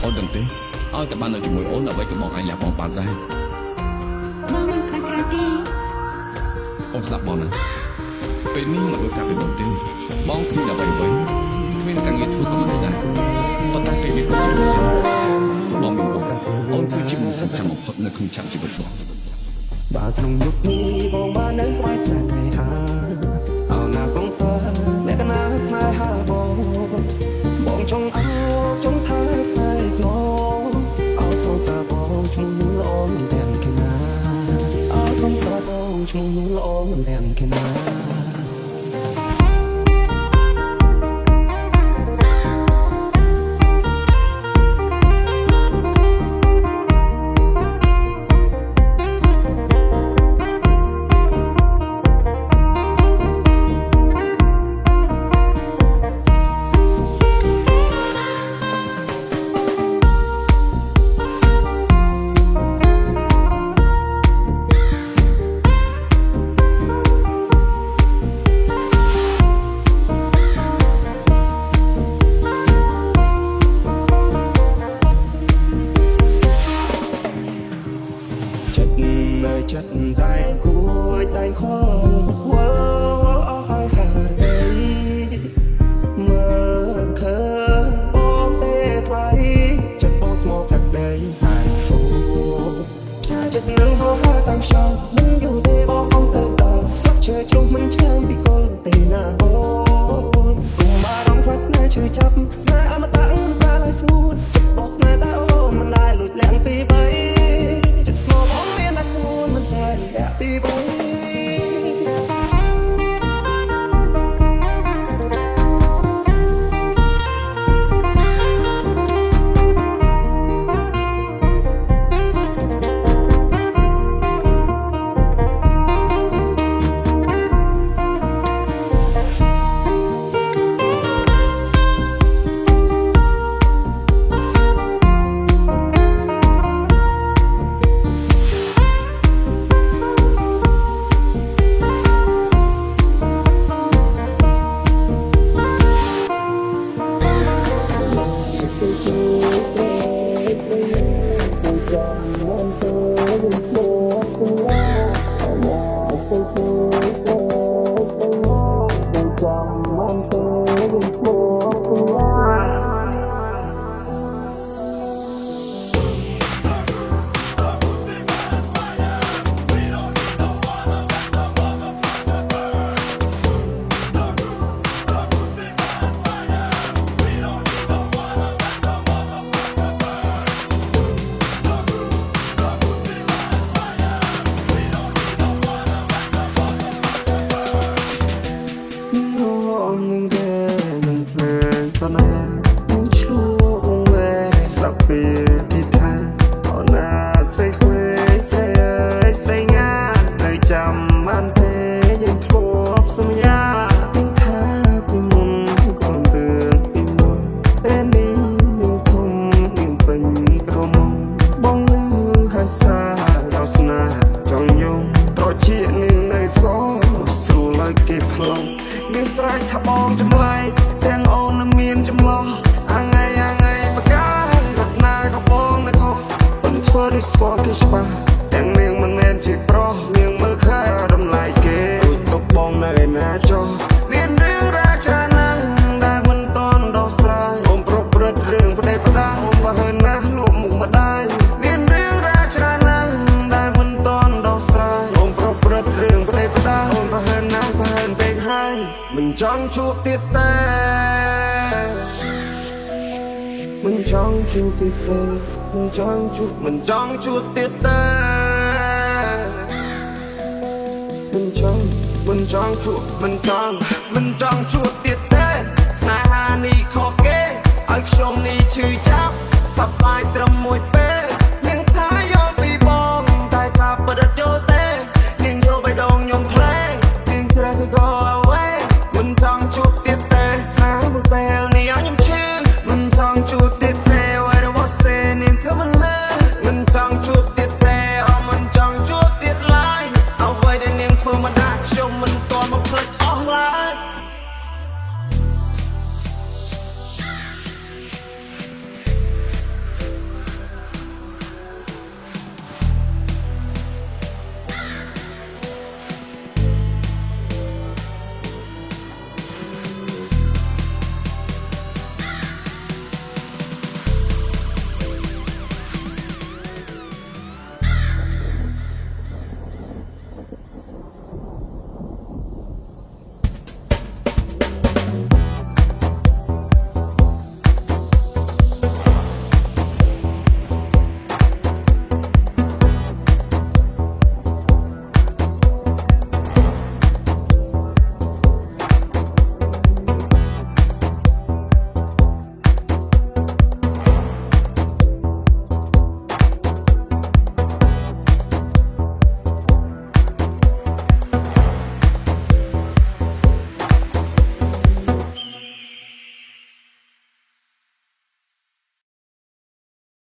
អូនដឹងទេឲ្យតែបាននៅជាមួយអូនដើម្បីកុំបងអញលះបង់បានដែរបងមិនស្គាល់ក្រៅទេអូនស្ដាប់បងណាពេលនេះមិនដូចកាលពីមុនទេបងគ្មានអ្វីគ្មានការងារធ្វើក៏មិនដែរប៉ុន្តែពេលនេះគឺជាពិសេសបងមានបងអូនគឺជាមនុស្សសំខាន់បំផុតនៅក្នុងជីវិតបងបើក្នុងយុគនេះបងបាននៅក្បែរស្នេហាអោណាសង្សារលក្ខណៈស្នេហាបងចង់អោចង់ថាស្នេហ៍ស្មោអោសង្សារបងឈ្មោះល្អមិនទាំងគេណាអោសង្សារបងឈ្មោះល្អមិនទាំងគេណាចិត្តតែគួយតែខោវល់អស់ហើយហាទេមើលឃើញបងទេថ្លៃចិត្តបងស្មោកផាក់ដីហើយអូផ្សាយចិត្តនឹងហោហាតាមខ្យល់មិនយូរទេបងអងទៅដល់ស្លាប់ឈើជ្រុះមិនឆ្ងាយពីកលទេណាអូគុំបារម្ភខ្លាចស្នេហ៍ឈឺចាប់ស្នេហ៍អមតៈមិនបានឲ្យស្ងួតចិត្តបងស្នេហ៍តែអូនមិនដែលលួចលាក់ពីបីចិត្តស្មោកបងមានតែស្ងួនមិនតែលាក់ពីបីមានស្រែកថាបងចម្លែកទាំងអូនមានចម្លោះអាថ្ងៃបការត់ណាក៏បងនៅខុសមិនធ្វើដូចស្គាល់គេច្បាស់ទាំងនាងមិនមែនជាប្រុសនាងមើលឃើញតម្លៃគេទុកបងនៅឯណាចុះមានរឿងរ៉ាវច្រើនណាស់ដែលមិនតន់ដោះស្រាយអូនប្រព្រឹត្តរឿងផ្ដេសផ្ដាស់អូនបើហឺណាស់លក់មុខម្ដាយមានរឿងរ៉ាវច្រើនណាស់ដែលមិនតន់ដោះស្រាយអូនប្រព្រឹត្តរឿងផ្ដេសផ្ដាស់អូនបើហឺណាស់បើហឺពេកហើយមិនចង់ជួបទៀតទេមិនចង់ជួបទៀតទេមិនចង់ជួបទៀតទេមិនចង់ជួបទៀតទេស្នេហានេះខុសគេឲ្យខ្ញុំនេះឈឺ